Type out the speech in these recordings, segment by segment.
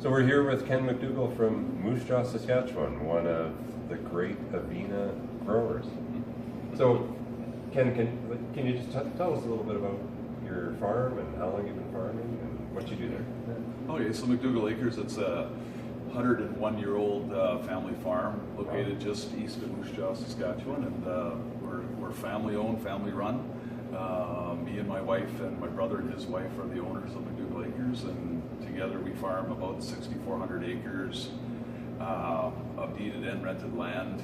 So we're here with Ken McDougall from Moose Jaw, Saskatchewan, one of the great Avena growers. So, Ken, can you just tell us a little bit about your farm and how long you've been farming and what you do there? Okay, so McDougall Acres, it's a 101-year-old family farm located just east of Moose Jaw, Saskatchewan, and we're family-owned, family-run. Me and my wife and my brother and his wife are the owners of McDougall Acres, and together we farm about 6,400 acres of deeded and rented land,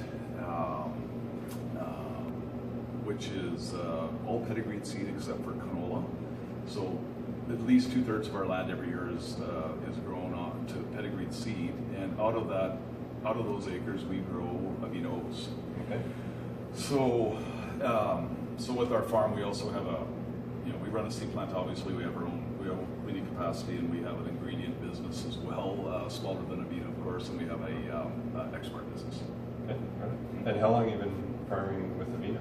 which is all pedigreed seed except for canola. So at least 2/3 of our land every year is grown on to pedigreed seed, and out of those acres we grow Avena Oats. Okay. So with our farm we also have we run a seed plant. Obviously we have our own cleaning capacity, and we have an ingredient business as well, smaller than Avena of course, and we have a export business. Okay. And how long have you been farming with Avena?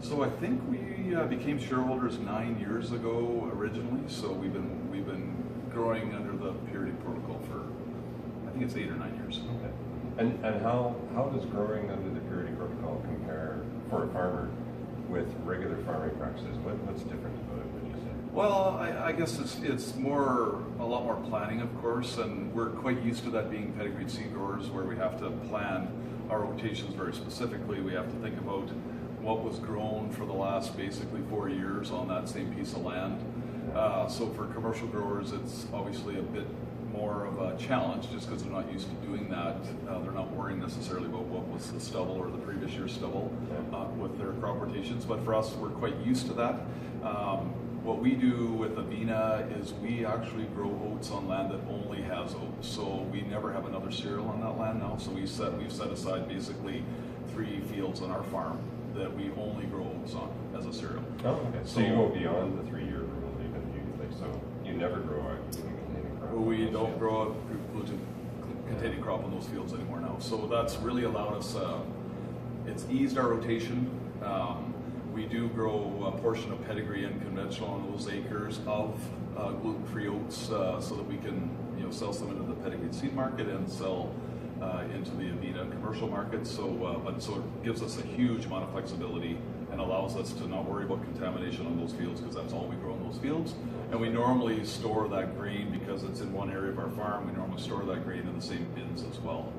So I think we became shareholders 9 years ago originally. So we've been growing under the Purity Protocol for, I think it's 8 or 9 years. Okay. And how does growing under the Purity Protocol compare for a farmer with regular farming practices? What's different about it, would you say? Well, I guess it's a lot more planning, of course, and we're quite used to that being pedigreed seed growers, where we have to plan our rotations very specifically. We have to think about what was grown for the last basically 4 years on that same piece of land. So for commercial growers, it's obviously a bit more of a challenge just because they're not used to doing that. They're not worrying necessarily about what was the stubble or the previous year's stubble with their crop rotations. But for us, we're quite used to that. What we do with Avena is we actually grow oats on land that only has oats. So we never have another cereal on that land now. So we've set aside basically 3 fields on our farm that we only grow oats on as a cereal. Oh, okay. So you go beyond the 3-year rule even, so you never grow a gluten-containing crop? We don't grow a gluten-containing crop on those fields anymore now. So that's really allowed us, it's eased our rotation. We do grow a portion of pedigree and conventional on those acres of gluten-free oats, so that we can sell some into the pedigreed seed market and sell into the Avena commercial market. So it gives us a huge amount of flexibility and allows us to not worry about contamination on those fields, because that's all we grow in those fields. And we normally store that grain, because it's in one area of our farm, we normally store that grain in the same bins as well.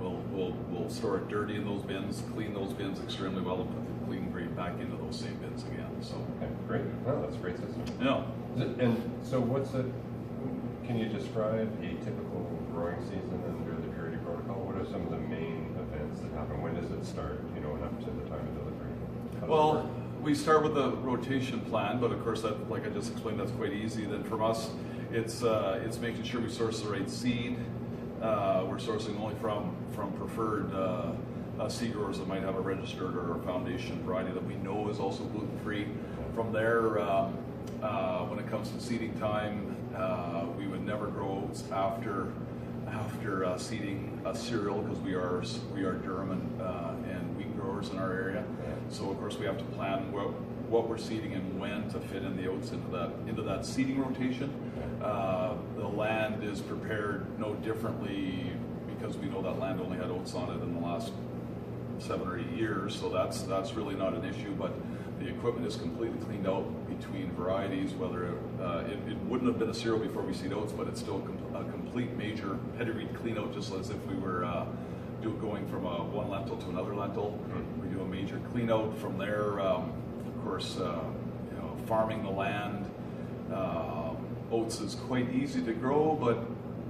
We'll store it dirty in those bins, clean those bins extremely well, and put the clean grain back into those same bins again. So okay, great. Well, that's a great system. Yeah. And so can you describe a typical growing season under the Purity Protocol? What are some of the main events that happen? When does it start, and up to the time of delivery? Well, we start with the rotation plan, but of course that, like I just explained, that's quite easy. Then from us, it's making sure we source the right seed. We're sourcing only from preferred seed growers that might have a registered or a foundation variety that we know is also gluten-free. From there, when it comes to seeding time, we would never grow oats after seeding a cereal, because we are durum and wheat growers in our area. So of course we have to plan what we're seeding and when to fit in the oats into that seeding rotation. The land is prepared no differently, because we know that land only had oats on it in the last 7 or 8 years, so that's really not an issue. But the equipment is completely cleaned out between varieties. Whether it wouldn't have been a cereal before we seed oats, but it's still a complete major pedigreed clean out, just as if we were going from one lentil to another lentil. We do a major clean out. From there, of course, farming the land. Oats is quite easy to grow, but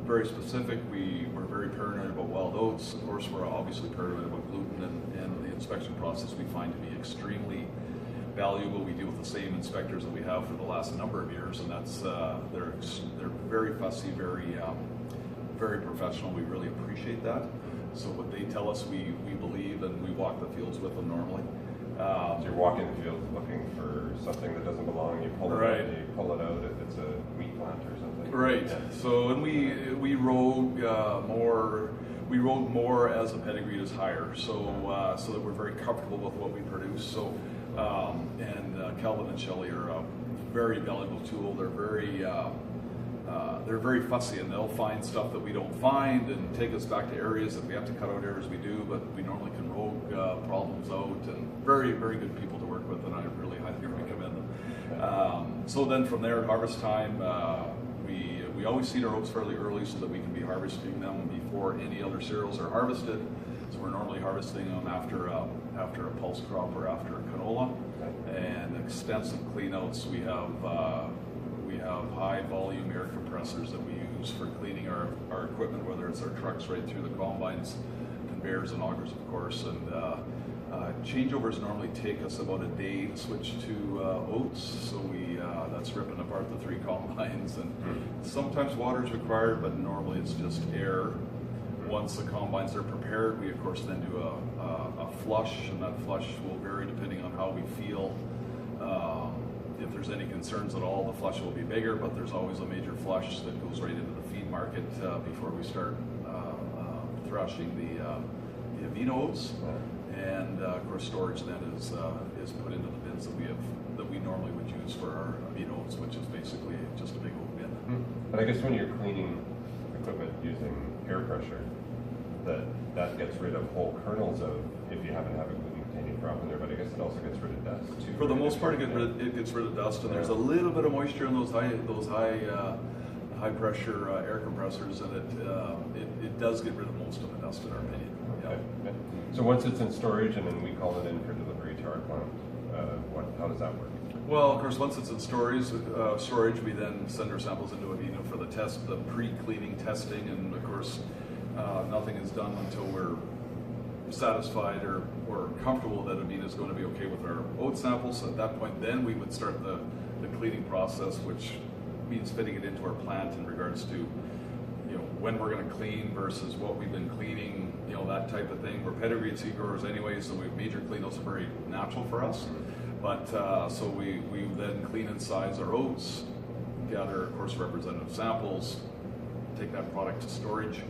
very specific. We're very paranoid about wild oats. Of course, we're obviously paranoid about gluten, and the inspection process we find to be extremely valuable. We deal with the same inspectors that we have for the last number of years, and that's they're very fussy, very professional. We really appreciate that. So what they tell us, we believe, and we walk the fields with them normally. So you're walking the field looking for something that doesn't belong. You pull it out. You pull it out if it's a wheat plant or something. Right. Yeah. So and we rode more. We rode more as the pedigree is higher, so that we're very comfortable with what we produce. So and Calvin and Shelley are a very valuable tool. They're very they're very fussy, and they'll find stuff that we don't find and take us back to areas that we have to cut out areas we do, but we normally can rogue problems out, and very, very good people to work with, and I really highly recommend them. So then from there at harvest time, we always seed our oats fairly early so that we can be harvesting them before any other cereals are harvested. So we're normally harvesting them after a pulse crop or after a canola, and extensive cleanouts. We have high volume air compressors that we use for cleaning our equipment, whether it's our trucks right through the combines, conveyors and augers, of course. And changeovers normally take us about a day to switch to oats. So that's ripping apart the 3 combines, and sometimes water is required, but normally it's just air. Once the combines are prepared, we of course then do a flush, and that flush will vary depending on how we feel. If there's any concerns at all, the flush will be bigger, but there's always a major flush that goes right into the feed market before we start threshing the Avena oats. And of course, storage then is put into the bins that we normally would use for our Avena oats, which is basically just a big old bin. But I guess when you're cleaning equipment using air pressure, that gets rid of whole kernels of, if you happen to have a gluten-containing crop in there, but I guess it also gets rid of dust too. For the most part, it gets rid of dust, and there's a little bit of moisture in those high pressure air compressors, and it does get rid of most of the dust, in our opinion. Okay. Yeah. So once it's in storage and then we call it in for delivery to our plant, how does that work? Well, of course, once it's in storage, we then send our samples into Avena for the pre-cleaning testing, and of course, nothing is done until we're satisfied or comfortable that Avena is going to be okay with our oat samples. So at that point, then we would start the cleaning process, which means fitting it into our plant in regards to when we're going to clean versus what we've been cleaning, that type of thing. We're pedigreed seed growers anyway, so we have major cleanouts are very natural for us. But so we then clean and size our oats, gather, of course, representative samples, take that product to storage,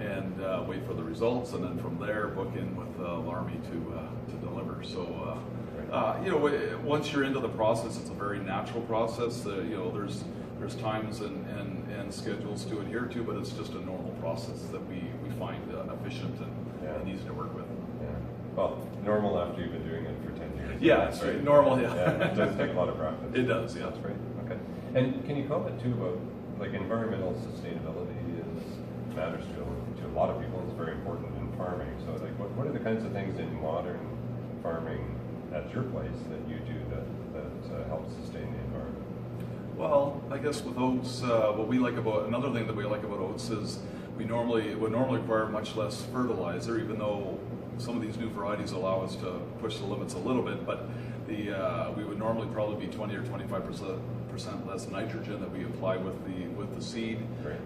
and wait for the results, and then from there book in with Larmy to deliver. So once you're into the process, it's a very natural process. There's times and schedules to adhere to, but it's just a normal process that we find efficient and easy to work with. Yeah. Well, normal after you've been doing it for 10 years. Yeah, it's right. Normal. Yeah. It does take a lot of practice. It does. Yeah. That's right. Okay. And can you comment too about environmental sustainability matters to a lot of people. It's very important in farming. So what are the kinds of things in modern farming at your place that you do that help sustain the environment? Well, I guess with oats, another thing that we like about oats is it would normally require much less fertilizer, even though some of these new varieties allow us to push the limits a little bit, but we would normally probably be 20 or 25% less nitrogen that we apply with the seed. Right.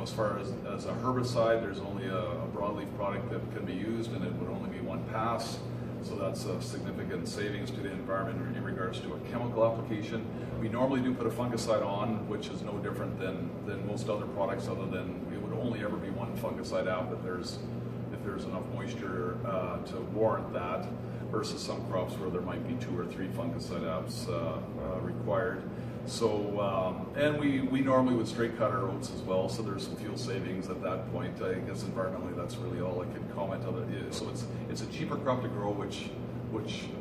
As far as a herbicide, there's only a broadleaf product that can be used, and it would only be one pass. So that's a significant savings to the environment in regards to a chemical application. We normally do put a fungicide on, which is no different than most other products, other than it would only ever be one fungicide out if there's enough moisture to warrant that, versus some crops where there might be 2 or 3 fungicide apps required. So, and we normally would straight cut our oats as well, so there's some fuel savings at that point. I guess environmentally, that's really all I could comment on it. So it's a cheaper crop to grow, which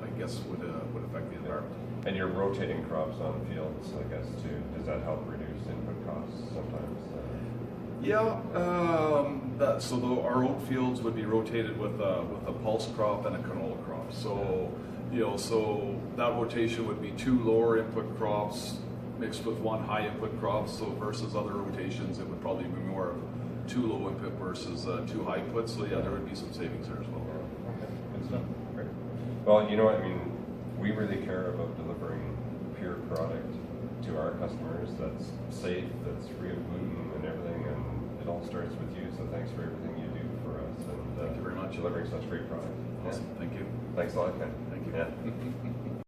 I guess would affect the environment. And you're rotating crops on fields, I guess, too. Does that help reduce input costs sometimes? Yeah, so our oat fields would be rotated with a pulse crop and a canola crop. So, so that rotation would be 2 lower input crops mixed with 1 high input crop. So versus other rotations, it would probably be more of 2 low input versus 2 high input. So yeah, there would be some savings there as well. Yeah. Okay, good stuff. Great. Well, we really care about delivering pure product to our customers that's safe, that's free of gluten and everything, and it all starts with you. So thanks for everything you do for us, and thank you very much. Delivering such great product. Awesome. Yeah. Thank you. Thanks a lot, Ken. Thank you. Yeah.